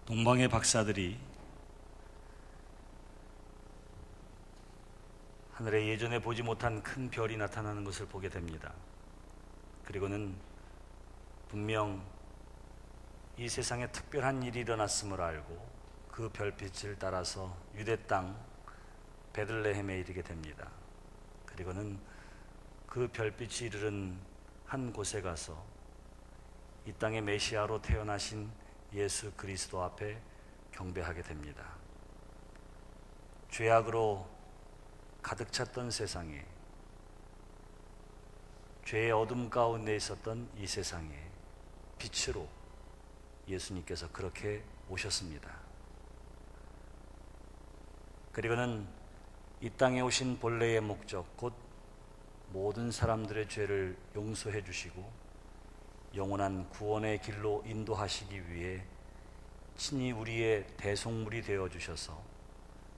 동방의 박사들이 하늘에 예전에 보지 못한 큰 별이 나타나는 것을 보게 됩니다. 그리고는 분명 이 세상에 특별한 일이 일어났음을 알고 그 별빛을 따라서 유대 땅 베들레헴에 이르게 됩니다. 그리고는 그 별빛이 이르는 한 곳에 가서 이 땅의 메시아로 태어나신 예수 그리스도 앞에 경배하게 됩니다. 죄악으로 가득 찼던 세상에, 죄의 어둠 가운데 있었던 이 세상에 빛으로 예수님께서 그렇게 오셨습니다. 그리고는 이 땅에 오신 본래의 목적, 곧 모든 사람들의 죄를 용서해 주시고 영원한 구원의 길로 인도하시기 위해 친히 우리의 대속물이 되어 주셔서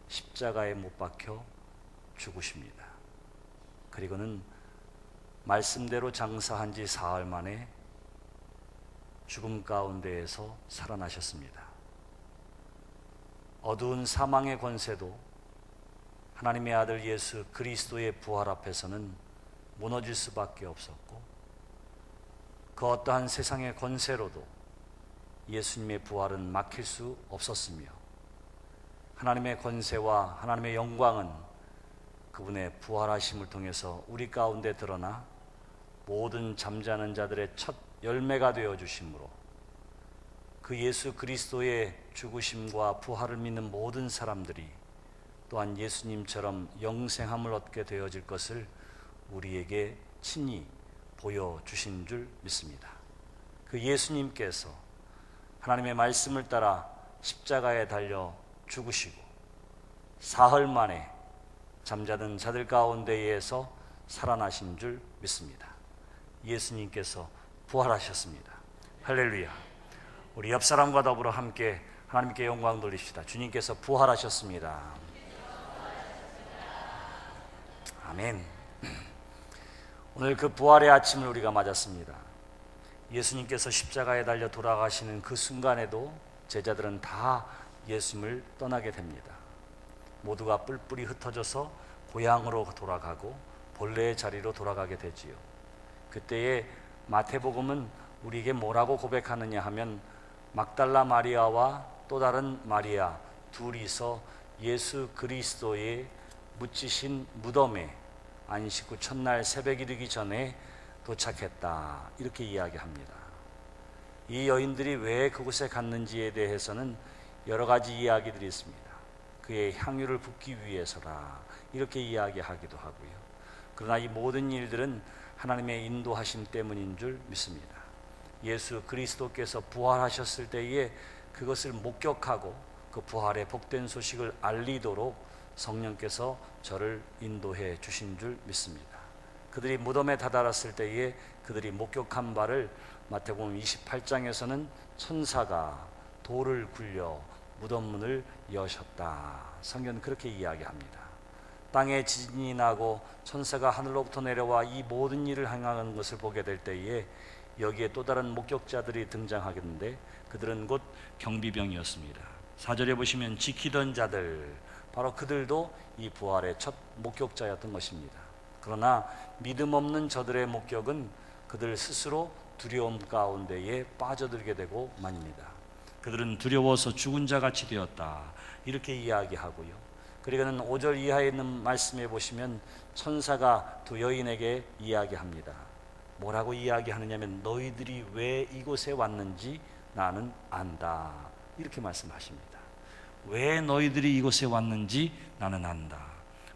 십자가에 못 박혀 죽으십니다. 그리고는 말씀대로 장사한 지 사흘 만에 죽음 가운데에서 살아나셨습니다. 어두운 사망의 권세도 하나님의 아들 예수 그리스도의 부활 앞에서는 무너질 수밖에 없었고, 그 어떠한 세상의 권세로도 예수님의 부활은 막힐 수 없었으며, 하나님의 권세와 하나님의 영광은 그분의 부활하심을 통해서 우리 가운데 드러나 모든 잠자는 자들의 첫 열매가 되어 주심으로 그 예수 그리스도의 죽으심과 부활을 믿는 모든 사람들이 또한 예수님처럼 영생함을 얻게 되어질 것을 우리에게 친히 보여주신 줄 믿습니다. 그 예수님께서 하나님의 말씀을 따라 십자가에 달려 죽으시고 사흘 만에 잠자던 자들 가운데에서 살아나신 줄 믿습니다. 예수님께서 부활하셨습니다. 할렐루야. 우리 옆 사람과 더불어 함께 하나님께 영광 돌립시다. 주님께서 부활하셨습니다. 아멘. 오늘 그 부활의 아침을 우리가 맞았습니다. 예수님께서 십자가에 달려 돌아가시는 그 순간에도 제자들은 다 예수님을 떠나게 됩니다. 모두가 뿔뿔이 흩어져서 고향으로 돌아가고 본래의 자리로 돌아가게 되지요. 그때에 마태복음은 우리에게 뭐라고 고백하느냐 하면, 막달라 마리아와 또 다른 마리아 둘이서 예수 그리스도의 묻히신 무덤에 안식 후 첫날 새벽 이르기 전에 도착했다, 이렇게 이야기합니다. 이 여인들이 왜 그곳에 갔는지에 대해서는 여러 가지 이야기들이 있습니다. 그의 향유를 붓기 위해서라, 이렇게 이야기하기도 하고요. 그러나 이 모든 일들은 하나님의 인도하심 때문인 줄 믿습니다. 예수 그리스도께서 부활하셨을 때에 그것을 목격하고 그 부활의 복된 소식을 알리도록 성령께서 저를 인도해 주신 줄 믿습니다. 그들이 무덤에 다다랐을 때에 그들이 목격한 바를 마태복음 28장에서는 천사가 돌을 굴려 무덤 문을 여셨다, 성경은 그렇게 이야기합니다. 땅에 지진이 나고 천사가 하늘로부터 내려와 이 모든 일을 행하는 것을 보게 될 때에 여기에 또 다른 목격자들이 등장하겠는데, 그들은 곧 경비병이었습니다. 4절에 보시면 지키던 자들, 바로 그들도 이 부활의 첫 목격자였던 것입니다. 그러나 믿음 없는 저들의 목격은 그들 스스로 두려움 가운데에 빠져들게 되고 말입니다. 그들은 두려워서 죽은 자같이 되었다, 이렇게 이야기하고요. 그리고는 5절 이하에 있는 말씀에 보시면 천사가 두 여인에게 이야기합니다. 뭐라고 이야기하느냐면, 너희들이 왜 이곳에 왔는지 나는 안다, 이렇게 말씀하십니다. 왜 너희들이 이곳에 왔는지 나는 안다.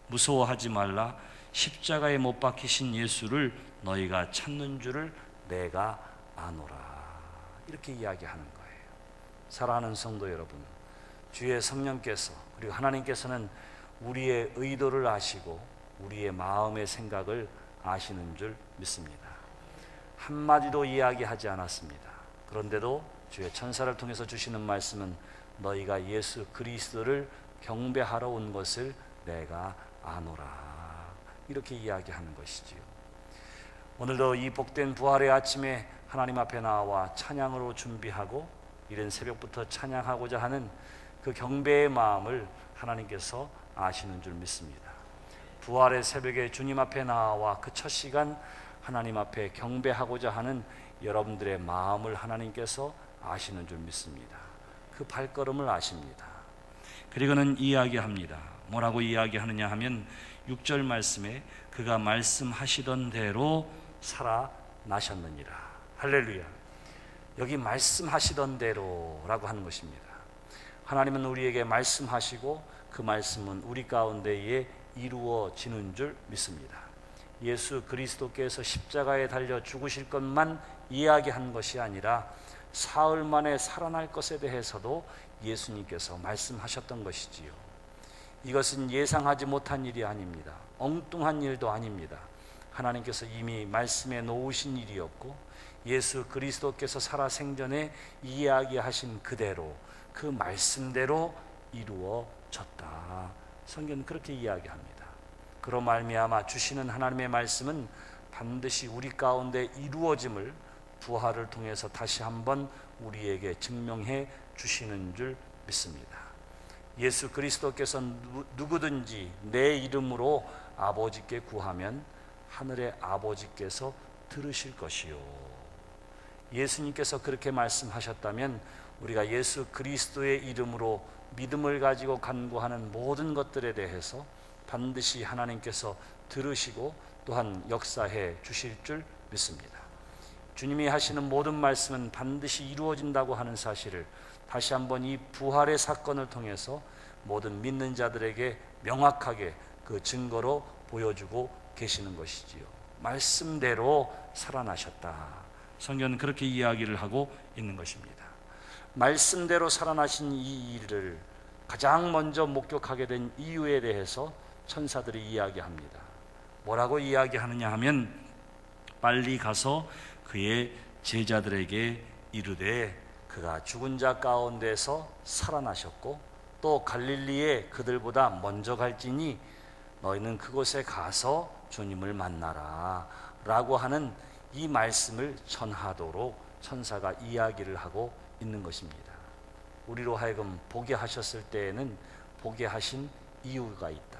무서워하지 말라. 십자가에 못 박히신 예수를 너희가 찾는 줄을 내가 아노라, 이렇게 이야기하는 거예요. 사랑하는 성도 여러분, 주의 성령께서, 그리고 하나님께서는 우리의 의도를 아시고 우리의 마음의 생각을 아시는 줄 믿습니다. 한마디도 이야기하지 않았습니다. 그런데도 주의 천사를 통해서 주시는 말씀은 너희가 예수 그리스도를 경배하러 온 것을 내가 아노라, 이렇게 이야기하는 것이지요. 오늘도 이 복된 부활의 아침에 하나님 앞에 나와 찬양으로 준비하고 이른 새벽부터 찬양하고자 하는 그 경배의 마음을 하나님께서 아시는 줄 믿습니다. 부활의 새벽에 주님 앞에 나와 그 첫 시간 하나님 앞에 경배하고자 하는 여러분들의 마음을 하나님께서 아시는 줄 믿습니다. 그 발걸음을 아십니다. 그리고는 이야기합니다. 뭐라고 이야기하느냐 하면 6절 말씀에 그가 말씀하시던 대로 살아나셨느니라. 할렐루야. 여기 말씀하시던 대로라고 하는 것입니다. 하나님은 우리에게 말씀하시고 그 말씀은 우리 가운데에 이루어지는 줄 믿습니다. 예수 그리스도께서 십자가에 달려 죽으실 것만 이야기한 것이 아니라 사흘 만에 살아날 것에 대해서도 예수님께서 말씀하셨던 것이지요. 이것은 예상하지 못한 일이 아닙니다. 엉뚱한 일도 아닙니다. 하나님께서 이미 말씀해 놓으신 일이었고 예수 그리스도께서 살아 생전에 이야기하신 그대로 그 말씀대로 이루어졌다. 성경은 그렇게 이야기합니다. 그로 말미암아 주시는 하나님의 말씀은 반드시 우리 가운데 이루어짐을 부활을 통해서 다시 한번 우리에게 증명해 주시는 줄 믿습니다. 예수 그리스도께서 누구든지 내 이름으로 아버지께 구하면 하늘의 아버지께서 들으실 것이요. 예수님께서 그렇게 말씀하셨다면 우리가 예수 그리스도의 이름으로 믿음을 가지고 간구하는 모든 것들에 대해서 반드시 하나님께서 들으시고 또한 역사해 주실 줄 믿습니다. 주님이 하시는 모든 말씀은 반드시 이루어진다고 하는 사실을 다시 한번 이 부활의 사건을 통해서 모든 믿는 자들에게 명확하게 그 증거로 보여주고 계시는 것이지요. 말씀대로 살아나셨다. 성경은 그렇게 이야기를 하고 있는 것입니다. 말씀대로 살아나신 이 일을 가장 먼저 목격하게 된 이유에 대해서 천사들이 이야기합니다. 뭐라고 이야기하느냐 하면 빨리 가서 그의 제자들에게 이르되 그가 죽은 자 가운데서 살아나셨고 또 갈릴리에 그들보다 먼저 갈지니 너희는 그곳에 가서 주님을 만나라 라고 하는 이 말씀을 전하도록 천사가 이야기를 하고 있는 것입니다. 우리로 하여금 보게 하셨을 때에는 보게 하신 이유가 있다.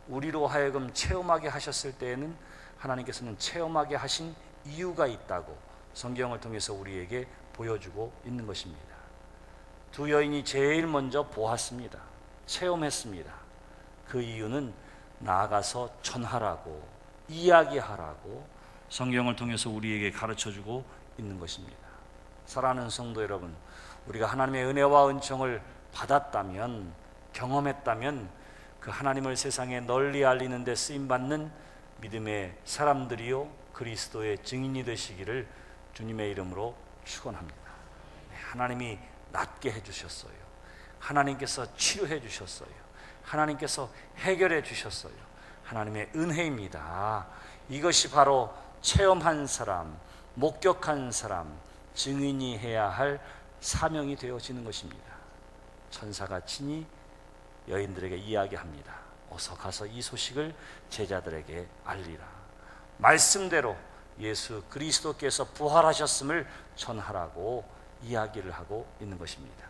우리로 하여금 체험하게 하셨을 때에는 하나님께서는 체험하게 하신 이유가 있다고 성경을 통해서 우리에게 보여주고 있는 것입니다. 두 여인이 제일 먼저 보았습니다. 체험했습니다. 그 이유는 나아가서 전하라고 이야기하라고 성경을 통해서 우리에게 가르쳐주고 있는 것입니다. 사랑하는 성도 여러분, 우리가 하나님의 은혜와 은총을 받았다면, 경험했다면 그 하나님을 세상에 널리 알리는 데 쓰임받는 믿음의 사람들이요 그리스도의 증인이 되시기를 주님의 이름으로 축원합니다. 하나님이 낫게 해주셨어요. 하나님께서 치료해 주셨어요. 하나님께서 해결해 주셨어요. 하나님의 은혜입니다. 이것이 바로 체험한 사람, 목격한 사람, 증인이 해야 할 사명이 되어지는 것입니다. 천사가 친히 여인들에게 이야기합니다. 어서 가서 이 소식을 제자들에게 알리라. 말씀대로 예수 그리스도께서 부활하셨음을 전하라고 이야기를 하고 있는 것입니다.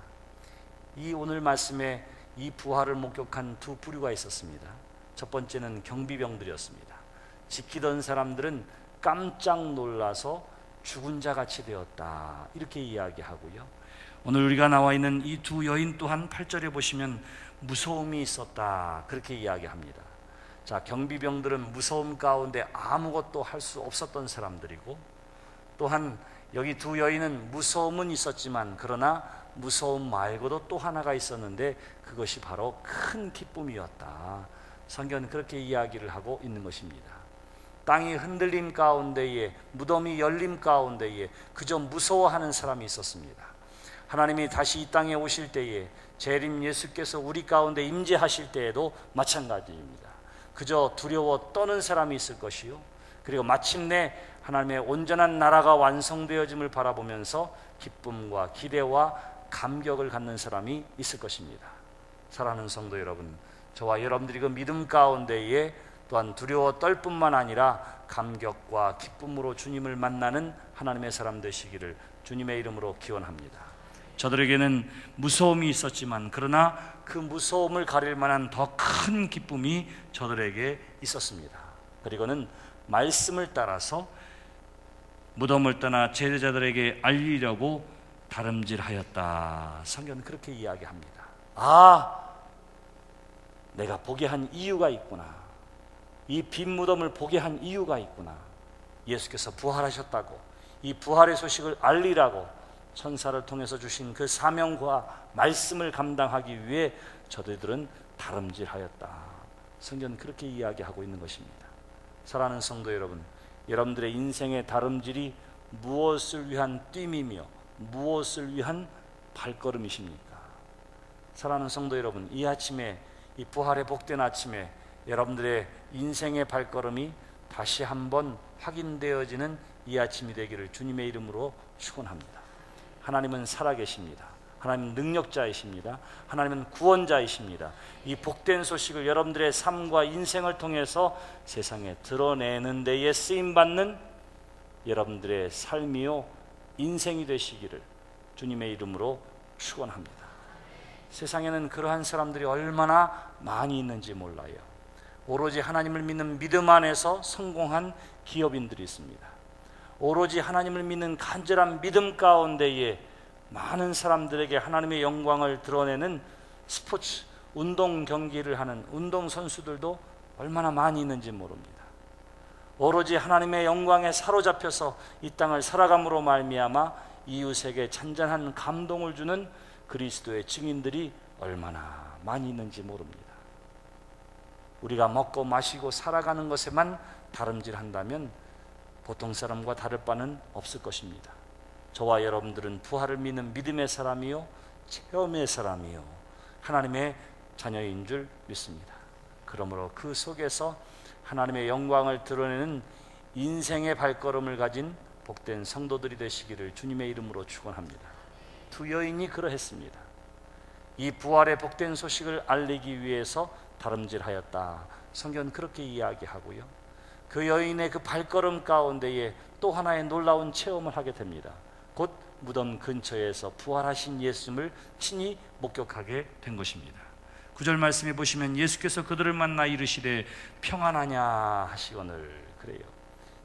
이 오늘 말씀에 이 부활을 목격한 두 부류가 있었습니다. 첫 번째는 경비병들이었습니다. 지키던 사람들은 깜짝 놀라서 죽은 자 같이 되었다 이렇게 이야기하고요. 오늘 우리가 나와 있는 이 두 여인 또한 8절에 보시면 무서움이 있었다 그렇게 이야기합니다. 자, 경비병들은 무서움 가운데 아무것도 할 수 없었던 사람들이고 또한 여기 두 여인은 무서움은 있었지만 그러나 무서움 말고도 또 하나가 있었는데 그것이 바로 큰 기쁨이었다. 성경은 그렇게 이야기를 하고 있는 것입니다. 땅이 흔들림 가운데에 무덤이 열림 가운데에 그저 무서워하는 사람이 있었습니다. 하나님이 다시 이 땅에 오실 때에 재림 예수께서 우리 가운데 임재하실 때에도 마찬가지입니다. 그저 두려워 떠는 사람이 있을 것이요 그리고 마침내 하나님의 온전한 나라가 완성되어짐을 바라보면서 기쁨과 기대와 감격을 갖는 사람이 있을 것입니다. 사랑하는 성도 여러분, 저와 여러분들이 그 믿음 가운데에 또한 두려워 떨 뿐만 아니라 감격과 기쁨으로 주님을 만나는 하나님의 사람 되시기를 주님의 이름으로 기원합니다. 저들에게는 무서움이 있었지만 그러나 그 무서움을 가릴 만한 더 큰 기쁨이 저들에게 있었습니다. 그리고는 말씀을 따라서 무덤을 떠나 제자들에게 알리려고 다름질하였다. 성경은 그렇게 이야기합니다. 내가 보게 한 이유가 있구나. 이 빈 무덤을 보게 한 이유가 있구나. 예수께서 부활하셨다고, 이 부활의 소식을 알리라고 천사를 통해서 주신 그 사명과 말씀을 감당하기 위해 저들은 다름질하였다. 성경은 그렇게 이야기하고 있는 것입니다. 사랑하는 성도 여러분, 여러분들의 인생의 다름질이 무엇을 위한 뛰미며 무엇을 위한 발걸음이십니까? 사랑하는 성도 여러분, 이 아침에, 이 부활의 복된 아침에 여러분들의 인생의 발걸음이 다시 한번 확인되어지는 이 아침이 되기를 주님의 이름으로 축원합니다. 하나님은 살아계십니다. 하나님은 능력자이십니다. 하나님은 구원자이십니다. 이 복된 소식을 여러분들의 삶과 인생을 통해서 세상에 드러내는 데에 쓰임받는 여러분들의 삶이요 인생이 되시기를 주님의 이름으로 축원합니다. 세상에는 그러한 사람들이 얼마나 많이 있는지 몰라요. 오로지 하나님을 믿는 믿음 안에서 성공한 기업인들이 있습니다. 오로지 하나님을 믿는 간절한 믿음 가운데에 많은 사람들에게 하나님의 영광을 드러내는 스포츠, 운동 경기를 하는 운동 선수들도 얼마나 많이 있는지 모릅니다. 오로지 하나님의 영광에 사로잡혀서 이 땅을 살아감으로 말미암아 이웃에게 잔잔한 감동을 주는 그리스도의 증인들이 얼마나 많이 있는지 모릅니다. 우리가 먹고 마시고 살아가는 것에만 다름질한다면 보통 사람과 다를 바는 없을 것입니다. 저와 여러분들은 부활을 믿는 믿음의 사람이요 체험의 사람이요 하나님의 자녀인 줄 믿습니다. 그러므로 그 속에서 하나님의 영광을 드러내는 인생의 발걸음을 가진 복된 성도들이 되시기를 주님의 이름으로 축원합니다. 두 여인이 그러했습니다. 이 부활의 복된 소식을 알리기 위해서 다름질하였다. 성경은 그렇게 이야기하고요. 그 여인의 그 발걸음 가운데에 또 하나의 놀라운 체험을 하게 됩니다. 곧 무덤 근처에서 부활하신 예수님을 친히 목격하게 된 것입니다. 9절 말씀해 보시면 예수께서 그들을 만나 이르시되 평안하냐 하시거늘. 그래요.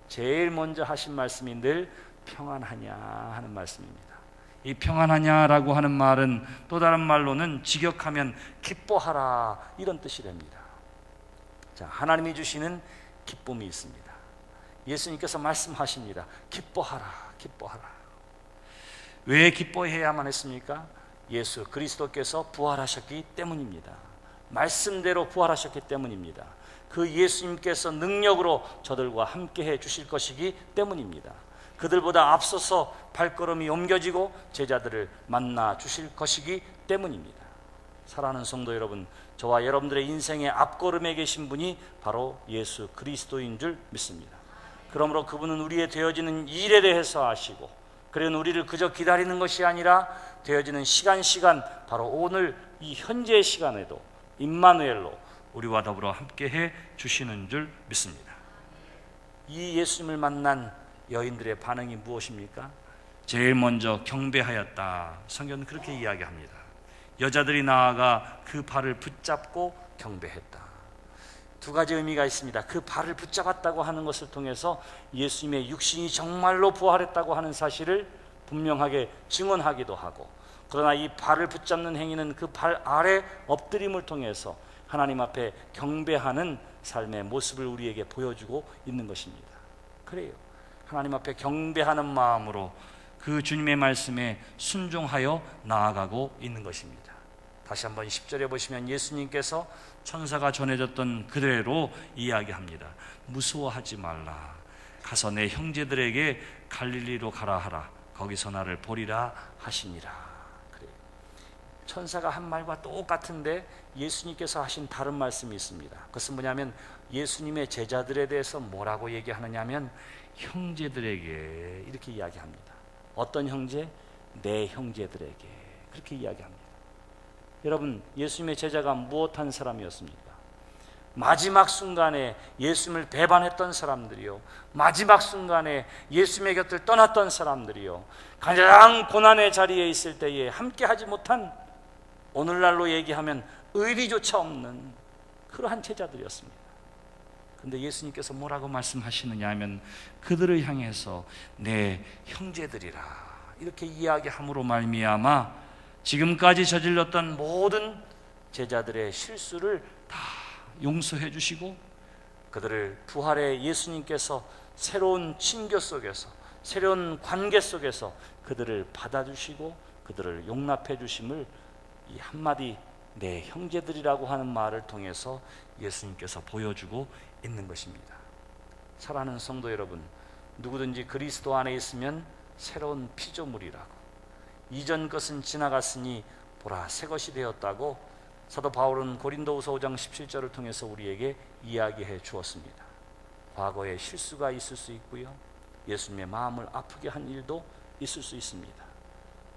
제일 먼저 하신 말씀이 늘 평안하냐 하는 말씀입니다. 이 평안하냐라고 하는 말은 또 다른 말로는 직역하면 기뻐하라 이런 뜻이 됩니다. 자, 하나님이 주시는 기쁨이 있습니다. 예수님께서 말씀하십니다. 기뻐하라, 기뻐하라. 왜 기뻐해야만 했습니까? 예수 그리스도께서 부활하셨기 때문입니다. 말씀대로 부활하셨기 때문입니다. 그 예수님께서 능력으로 저들과 함께 해 주실 것이기 때문입니다. 그들보다 앞서서 발걸음이 옮겨지고 제자들을 만나 주실 것이기 때문입니다. 사랑하는 성도 여러분, 저와 여러분들의 인생의 앞걸음에 계신 분이 바로 예수 그리스도인 줄 믿습니다. 그러므로 그분은 우리의 되어지는 일에 대해서 아시고, 그래서 우리를 그저 기다리는 것이 아니라 되어지는 시간 바로 오늘 이 현재의 시간에도 임마누엘로 우리와 더불어 함께해 주시는 줄 믿습니다. 이 예수님을 만난 여인들의 반응이 무엇입니까? 제일 먼저 경배하였다. 성경은 그렇게 이야기합니다. 여자들이 나아가 그 발을 붙잡고 경배했다. 두 가지 의미가 있습니다. 그 발을 붙잡았다고 하는 것을 통해서 예수님의 육신이 정말로 부활했다고 하는 사실을 분명하게 증언하기도 하고, 그러나 이 발을 붙잡는 행위는 그 발 아래 엎드림을 통해서 하나님 앞에 경배하는 삶의 모습을 우리에게 보여주고 있는 것입니다. 그래요. 하나님 앞에 경배하는 마음으로 그 주님의 말씀에 순종하여 나아가고 있는 것입니다. 다시 한번 10절에 보시면 예수님께서 천사가 전해졌던 그대로 이야기합니다. 무서워하지 말라. 가서 내 형제들에게 갈릴리로 가라 하라. 거기서 나를 보리라 하시니라. 그래요. 천사가 한 말과 똑같은데 예수님께서 하신 다른 말씀이 있습니다. 그것은 뭐냐면 예수님의 제자들에 대해서 뭐라고 얘기하느냐 하면 형제들에게 이렇게 이야기합니다. 어떤 형제? 내 형제들에게 그렇게 이야기합니다. 여러분, 예수님의 제자가 무엇한 사람이었습니까? 마지막 순간에 예수님을 배반했던 사람들이요, 마지막 순간에 예수님의 곁을 떠났던 사람들이요, 가장 고난의 자리에 있을 때에 함께하지 못한, 오늘날로 얘기하면 의리조차 없는 그러한 제자들이었습니다. 그런데 예수님께서 뭐라고 말씀하시느냐 하면, 그들을 향해서 내 형제들이라 이렇게 이야기함으로 말미암아 지금까지 저질렀던 모든 제자들의 실수를 다 용서해 주시고, 그들을 부활의 예수님께서 새로운 친교 속에서, 새로운 관계 속에서 그들을 받아주시고 그들을 용납해 주심을 이 한마디 내 형제들이라고 하는 말을 통해서 예수님께서 보여주고 있는 것입니다. 사랑하는 성도 여러분, 누구든지 그리스도 안에 있으면 새로운 피조물이라고, 이전 것은 지나갔으니 보라 새 것이 되었다고 사도 바울은 고린도후서 5장 17절을 통해서 우리에게 이야기해 주었습니다. 과거에 실수가 있을 수 있고요, 예수님의 마음을 아프게 한 일도 있을 수 있습니다.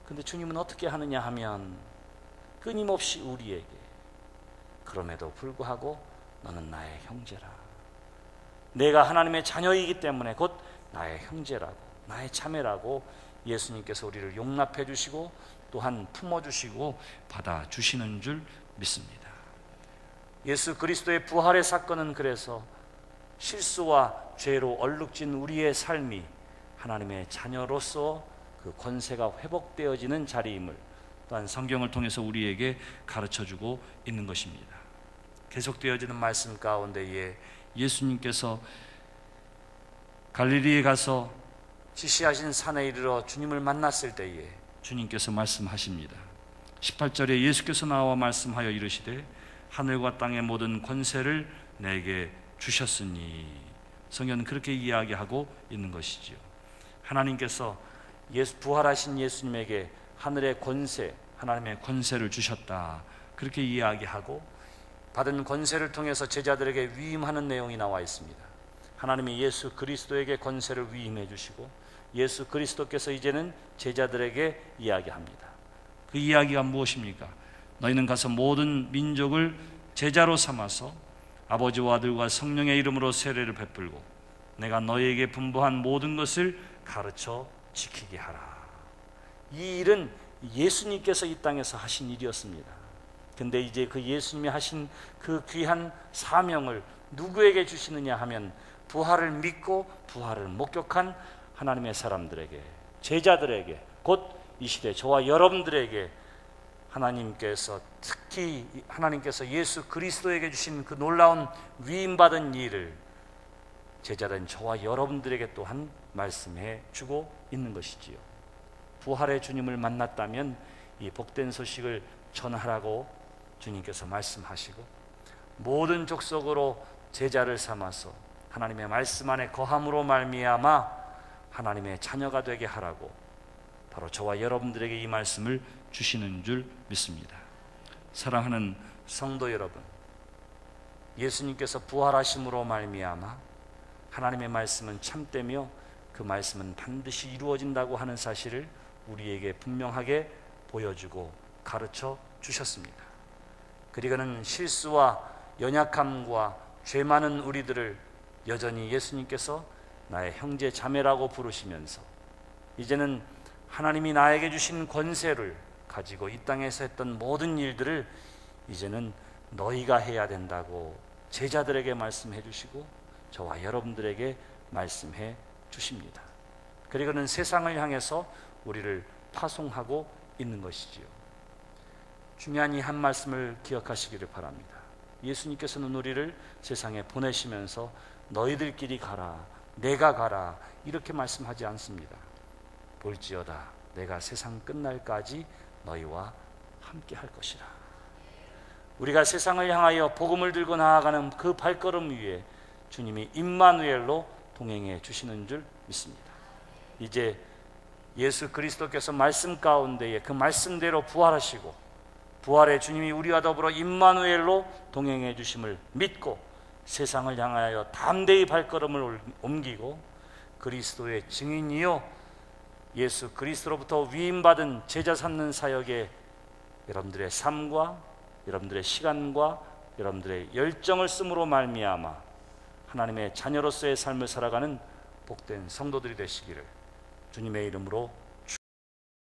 그런데 주님은 어떻게 하느냐 하면 끊임없이 우리에게, 그럼에도 불구하고 너는 나의 형제라, 내가 하나님의 자녀이기 때문에 곧 나의 형제라고, 나의 자매라고 예수님께서 우리를 용납해 주시고 또한 품어주시고 받아주시는 줄 믿습니다. 예수 그리스도의 부활의 사건은 그래서 실수와 죄로 얼룩진 우리의 삶이 하나님의 자녀로서 그 권세가 회복되어지는 자리임을 또한 성경을 통해서 우리에게 가르쳐주고 있는 것입니다. 계속되어지는 말씀 가운데에 예수님께서 갈릴리에 가서 지시하신 산에 이르러 주님을 만났을 때에 주님께서 말씀하십니다. 18절에 예수께서 나와 말씀하여 이르시되 하늘과 땅의 모든 권세를 내게 주셨으니, 성경은 그렇게 이야기하고 있는 것이지요. 하나님께서 부활하신 예수님에게 하늘의 권세, 하나님의 권세를 주셨다, 그렇게 이야기하고 받은 권세를 통해서 제자들에게 위임하는 내용이 나와 있습니다. 하나님이 예수 그리스도에게 권세를 위임해 주시고 예수 그리스도께서 이제는 제자들에게 이야기합니다. 그 이야기가 무엇입니까? 너희는 가서 모든 민족을 제자로 삼아서 아버지와 아들과 성령의 이름으로 세례를 베풀고 내가 너희에게 분부한 모든 것을 가르쳐 지키게 하라. 이 일은 예수님께서 이 땅에서 하신 일이었습니다. 근데 이제 그 예수님이 하신 그 귀한 사명을 누구에게 주시느냐 하면 부활을 믿고 부활을 목격한 하나님의 사람들에게, 제자들에게, 곧 이 시대 저와 여러분들에게 하나님께서, 특히 하나님께서 예수 그리스도에게 주신 그 놀라운 위임받은 일을 제자된 저와 여러분들에게 또한 말씀해 주고 있는 것이지요. 부활의 주님을 만났다면 이 복된 소식을 전하라고 주님께서 말씀하시고 모든 족속으로 제자를 삼아서 하나님의 말씀 안에 거함으로 말미암아 하나님의 자녀가 되게 하라고 바로 저와 여러분들에게 이 말씀을 주시는 줄 믿습니다. 사랑하는 성도 여러분, 예수님께서 부활하심으로 말미암아 하나님의 말씀은 참되며 그 말씀은 반드시 이루어진다고 하는 사실을 우리에게 분명하게 보여주고 가르쳐 주셨습니다. 그리고는 실수와 연약함과 죄 많은 우리들을 여전히 예수님께서 나의 형제 자매라고 부르시면서 이제는 하나님이 나에게 주신 권세를 가지고 이 땅에서 했던 모든 일들을 이제는 너희가 해야 된다고 제자들에게 말씀해 주시고 저와 여러분들에게 말씀해 주십니다. 그리고는 세상을 향해서 우리를 파송하고 있는 것이지요. 중요한 이 한 말씀을 기억하시기를 바랍니다. 예수님께서는 우리를 세상에 보내시면서 너희들끼리 가라, 내가 가라 이렇게 말씀하지 않습니다. 볼지어다 내가 세상 끝날까지 너희와 함께 할 것이라. 우리가 세상을 향하여 복음을 들고 나아가는 그 발걸음 위에 주님이 임마누엘로 동행해 주시는 줄 믿습니다. 이제 예수 그리스도께서 말씀 가운데에 그 말씀대로 부활하시고 부활의 주님이 우리와 더불어 임마누엘로 동행해 주심을 믿고 세상을 향하여 담대히 발걸음을 옮기고 그리스도의 증인이요 예수 그리스도로부터 위임받은 제자 삼는 사역에 여러분들의 삶과 여러분들의 시간과 여러분들의 열정을 씀으로 말미암아 하나님의 자녀로서의 삶을 살아가는 복된 성도들이 되시기를 주님의 이름으로